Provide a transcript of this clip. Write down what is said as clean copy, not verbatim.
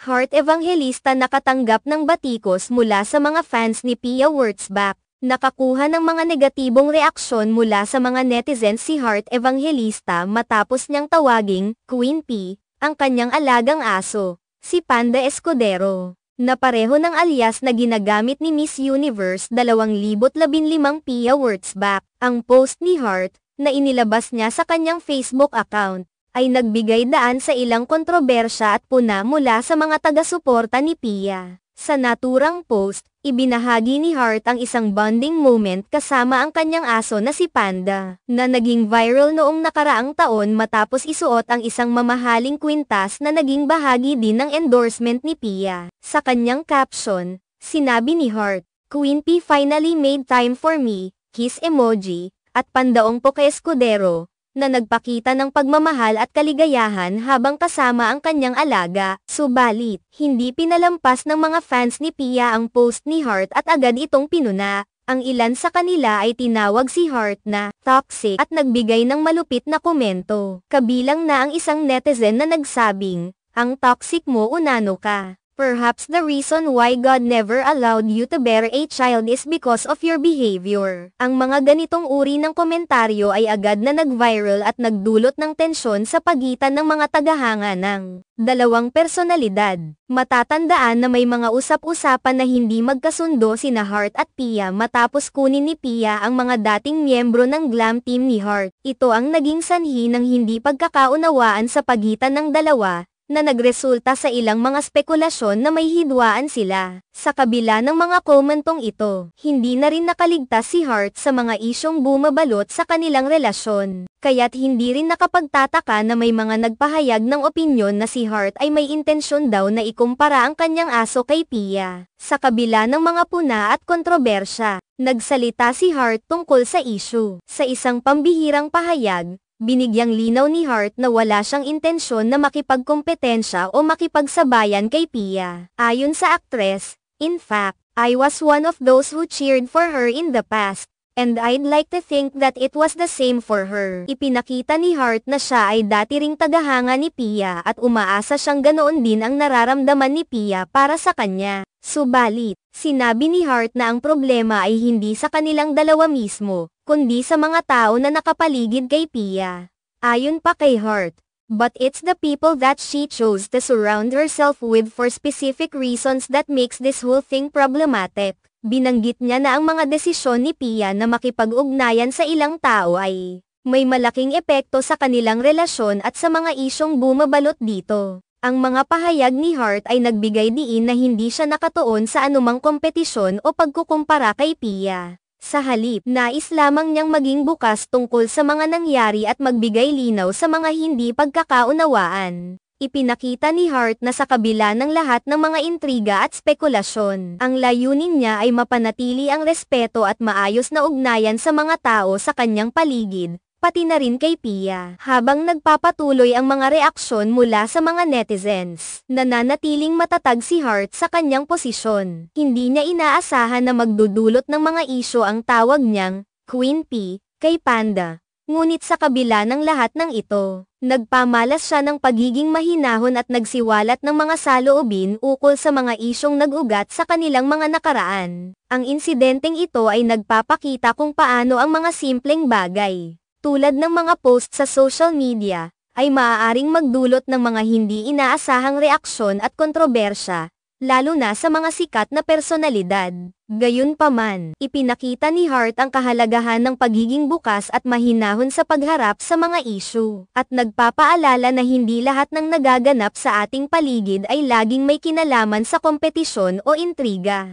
Heart Evangelista nakatanggap ng batikos mula sa mga fans ni Pia Wurtzbach. Nakakuha ng mga negatibong reaksyon mula sa mga netizens si Heart Evangelista matapos niyang tawaging Queen P ang kanyang alagang aso, si Panda Escudero, na pareho ng alias na ginagamit ni Miss Universe 2015 Pia Wurtzbach. Ang post ni Heart, na inilabas niya sa kanyang Facebook account, ay nagbigay daan sa ilang kontrobersya at puna mula sa mga taga-suporta ni Pia. Sa naturang post, ibinahagi ni Heart ang isang bonding moment kasama ang kanyang aso na si Panda, na naging viral noong nakaraang taon matapos isuot ang isang mamahaling kwintas na naging bahagi din ng endorsement ni Pia. Sa kanyang caption, sinabi ni Heart, "Queen P finally made time for me," kiss emoji, at pandaong po kay Escudero, na nagpakita ng pagmamahal at kaligayahan habang kasama ang kanyang alaga. Subalit, hindi pinalampas ng mga fans ni Pia ang post ni Heart at agad itong pinuna. Ang ilan sa kanila ay tinawag si Heart na toxic at nagbigay ng malupit na komento. Kabilang na ang isang netizen na nagsabing, "Ang toxic mo, unano ka. Perhaps the reason why God never allowed you to bear a child is because of your behavior." Ang mga ganitong uri ng komentaryo ay agad na nag-viral at nagdulot ng tensyon sa pagitan ng mga tagahanga ng dalawang personalidad. Matatandaan na may mga usap-usapan na hindi magkasundo sina Heart at Pia matapos kunin ni Pia ang mga dating miyembro ng glam team ni Heart. Ito ang naging sanhi ng hindi pagkakaunawaan sa pagitan ng dalawa, na nagresulta sa ilang mga spekulasyon na may hidwaan sila. Sa kabila ng mga komentong ito, hindi na rin nakaligtas si Heart sa mga isyong bumabalot sa kanilang relasyon. Kaya't hindi rin nakapagtataka na may mga nagpahayag ng opinyon na si Heart ay may intensyon daw na ikumpara ang kanyang aso kay Pia. Sa kabila ng mga puna at kontrobersya, nagsalita si Heart tungkol sa issue. Sa isang pambihirang pahayag, binigyang linaw ni Heart na wala siyang intensyon na makipagkompetensya o makipagsabayan kay Pia. Ayon sa aktres, "In fact, I was one of those who cheered for her in the past, and I'd like to think that it was the same for her." Ipinakita ni Heart na siya ay dati ring tagahanga ni Pia at umaasa siyang ganoon din ang nararamdaman ni Pia para sa kanya. Subalit, sinabi ni Heart na ang problema ay hindi sa kanilang dalawa mismo, kundi sa mga tao na nakapaligid kay Pia. Ayon pa kay Heart, "But it's the people that she chose to surround herself with for specific reasons that makes this whole thing problematic." Binanggit niya na ang mga desisyon ni Pia na makipag-ugnayan sa ilang tao ay may malaking epekto sa kanilang relasyon at sa mga isyong bumabalot dito. Ang mga pahayag ni Heart ay nagbigay diin na hindi siya nakatuon sa anumang kompetisyon o pagkukumpara kay Pia. Sa halip, nais lamang niyang maging bukas tungkol sa mga nangyari at magbigay linaw sa mga hindi pagkakaunawaan. Ipinakita ni Heart na sa kabila ng lahat ng mga intriga at spekulasyon, ang layunin niya ay mapanatili ang respeto at maayos na ugnayan sa mga tao sa kanyang paligid, pati na rin kay Pia. Habang nagpapatuloy ang mga reaksyon mula sa mga netizens, nananatiling matatag si Heart sa kanyang posisyon. Hindi niya inaasahan na magdudulot ng mga isyo ang tawag niyang Queen P kay Panda. Ngunit sa kabila ng lahat ng ito, nagpamalas siya ng pagiging mahinahon at nagsiwalat ng mga saloobin ukol sa mga isyong nag-ugat sa kanilang mga nakaraan. Ang insidenteng ito ay nagpapakita kung paano ang mga simpleng bagay, tulad ng mga post sa social media, ay maaaring magdulot ng mga hindi inaasahang reaksyon at kontrobersya, lalo na sa mga sikat na personalidad. Gayunpaman, ipinakita ni Heart ang kahalagahan ng pagiging bukas at mahinahon sa pagharap sa mga issue, at nagpapaalala na hindi lahat ng nagaganap sa ating paligid ay laging may kinalaman sa kompetisyon o intriga.